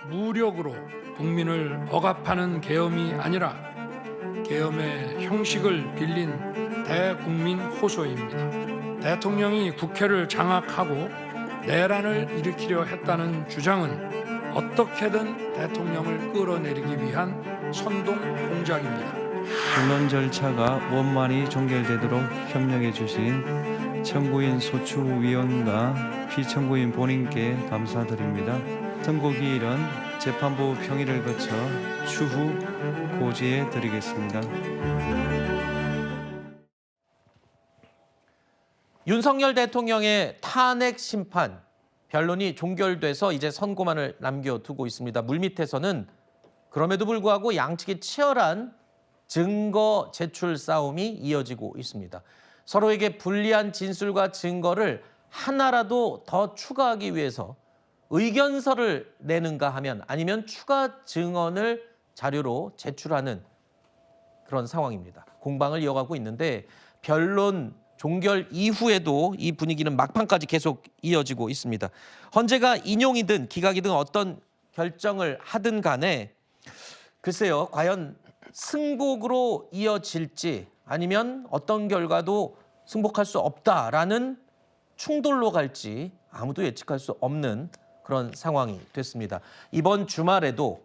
무력으로 국민을 억압하는 계엄이 아니라 계엄의 형식을 빌린 대국민 호소입니다. 대통령이 국회를 장악하고 내란을 일으키려 했다는 주장은 어떻게든 대통령을 끌어내리기 위한 선동 공작입니다. 본론 절차가 원만히 종결되도록 협력해 주신 청구인 소추위원과 피청구인 본인께 감사드립니다. 선고기일은 재판부 평의를 거쳐 추후 고지해 드리겠습니다. 윤석열 대통령의 탄핵 심판 변론이 종결돼서 이제 선고만을 남겨두고 있습니다. 물밑에서는 그럼에도 불구하고 양측이 치열한 증거 제출 싸움이 이어지고 있습니다. 서로에게 불리한 진술과 증거를 하나라도 더 추가하기 위해서 의견서를 내는가 하면 아니면 추가 증언을 자료로 제출하는 그런 상황입니다. 공방을 이어가고 있는데 변론 종결 이후에도 이 분위기는 막판까지 계속 이어지고 있습니다. 헌재가 인용이든 기각이든 어떤 결정을 하든 간에 글쎄요, 과연 승복으로 이어질지 아니면 어떤 결과도 승복할 수 없다라는 충돌로 갈지 아무도 예측할 수 없는 그런 상황이 됐습니다. 이번 주말에도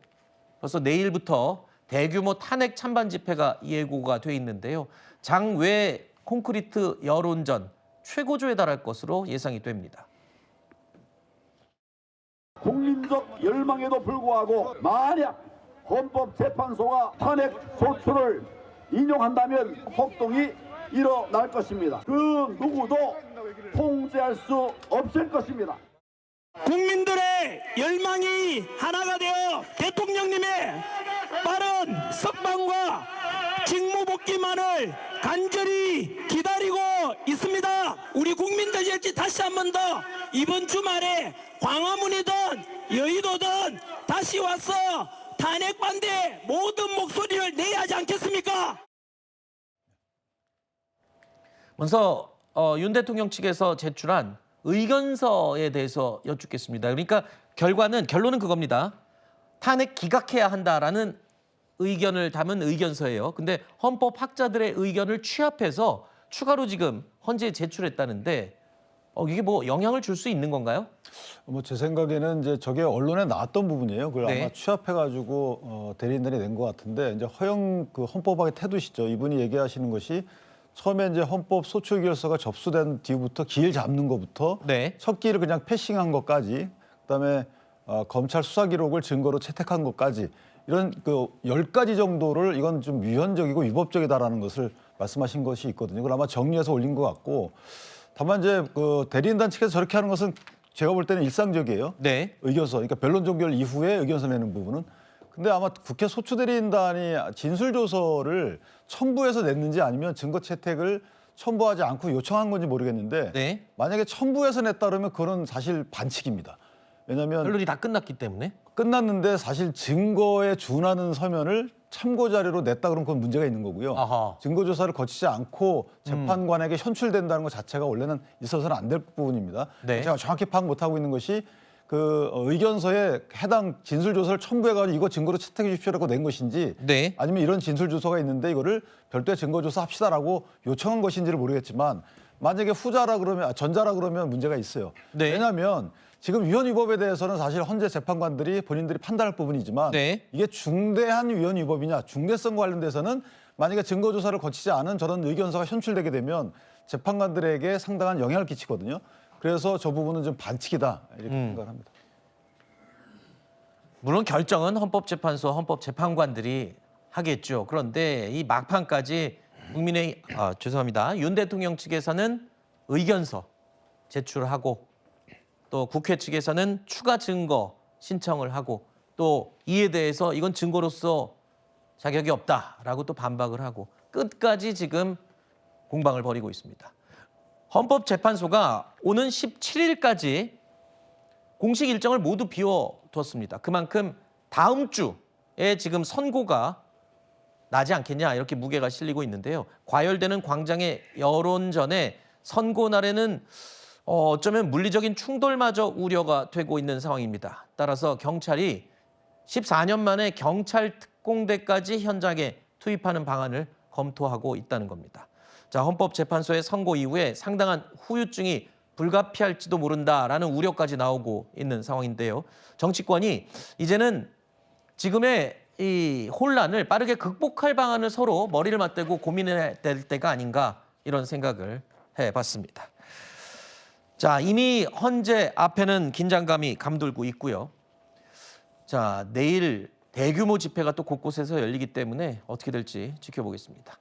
벌써 내일부터 대규모 탄핵 찬반 집회가 예고가 돼 있는데요. 장외 콘크리트 여론전 최고조에 달할 것으로 예상이 됩니다. 국민적 열망에도 불구하고 만약 헌법재판소가 탄핵 소추를 인용한다면 폭동이 일어날 것입니다. 그 누구도 통제할 수 없을 것입니다. 국민들의 열망이 하나가 되어 대통령님의 빠른 석방과 직무복귀만을 간절히 기다리고 있습니다. 우리 국민들 다시 한 번 더 이번 주말에 광화문이든 여의도든 다시 와서 탄핵 반대 모든 목소리를 내야 하지 않겠습니까? 먼저 윤 대통령 측에서 제출한 의견서에 대해서 여쭙겠습니다. 그러니까 결론은 그겁니다. 탄핵 기각해야 한다라는 의견을 담은 의견서예요. 근데 헌법학자들의 의견을 취합해서 추가로 지금 헌재에 제출했다는데 이게 뭐 영향을 줄 수 있는 건가요? 뭐 제 생각에는 이제 저게 언론에 나왔던 부분이에요. 그걸 네. 아마 취합해가지고 대리인들이 낸 것 같은데 이제 허영 그 헌법학의 태도시죠. 이분이 얘기하시는 것이 처음에 이제 헌법 소추 의결서가 접수된 뒤부터 길 잡는 것부터 네. 첫 길을 그냥 패싱한 것까지 그다음에 검찰 수사 기록을 증거로 채택한 것까지 이런 그 10가지 정도를 이건 좀 위헌적이고 위법적이다라는 것을 말씀하신 것이 있거든요. 그걸 아마 정리해서 올린 것 같고 다만 이제 그 대리인단 측에서 저렇게 하는 것은 제가 볼 때는 일상적이에요. 네. 의견서, 그러니까 변론 종결 이후에 의견서 내는 부분은. 근데 아마 국회 소추대리인단이 진술조서를 첨부해서 냈는지 아니면 증거 채택을 첨부하지 않고 요청한 건지 모르겠는데 네. 만약에 첨부해서 냈다 그러면 그건 사실 반칙입니다. 왜냐하면 변론이 다 끝났기 때문에. 끝났는데 사실 증거에 준하는 서면을 참고 자료로 냈다 그러면 그건 문제가 있는 거고요. 아하. 증거 조사를 거치지 않고 재판관에게 현출된다는 것 자체가 원래는 있어서는 안 될 부분입니다. 네. 제가 정확히 파악 못하고 있는 것이 그 의견서에 해당 진술 조서를 첨부해가지고 이거 증거로 채택해 주십시오라고 낸 것인지 네. 아니면 이런 진술 조서가 있는데 이거를 별도의 증거 조사 합시다라고 요청한 것인지를 모르겠지만 만약에 후자라 그러면 전자라 그러면 문제가 있어요. 네. 왜냐하면 지금 위헌 위법에 대해서는 사실 헌재 재판관들이 본인들이 판단할 부분이지만 네. 이게 중대한 위헌 위법이냐 중대성과 관련돼서는 만약에 증거 조사를 거치지 않은 저런 의견서가 현출되게 되면 재판관들에게 상당한 영향을 끼치거든요. 그래서 저 부분은 좀 반칙이다 이렇게 생각합니다. 물론 결정은 헌법재판소, 헌법재판관들이 하겠죠. 그런데 이 막판까지 죄송합니다. 윤 대통령 측에서는 의견서 제출하고 또 국회 측에서는 추가 증거 신청을 하고 또 이에 대해서 이건 증거로서 자격이 없다라고 또 반박을 하고 끝까지 지금 공방을 벌이고 있습니다. 헌법재판소가 오는 17일까지 공식 일정을 모두 비워뒀습니다. 그만큼 다음 주에 지금 선고가 나지 않겠냐 이렇게 무게가 실리고 있는데요. 과열되는 광장의 여론전에 선고 날에는 어쩌면 물리적인 충돌마저 우려가 되고 있는 상황입니다. 따라서 경찰이 14년 만에 경찰 특공대까지 현장에 투입하는 방안을 검토하고 있다는 겁니다. 자, 헌법재판소의 선고 이후에 상당한 후유증이 불가피할지도 모른다라는 우려까지 나오고 있는 상황인데요. 정치권이 이제는 지금의 이 혼란을 빠르게 극복할 방안을 서로 머리를 맞대고 고민해야 될 때가 아닌가 이런 생각을 해봤습니다. 자, 이미 헌재 앞에는 긴장감이 감돌고 있고요. 자, 내일 대규모 집회가 또 곳곳에서 열리기 때문에 어떻게 될지 지켜보겠습니다.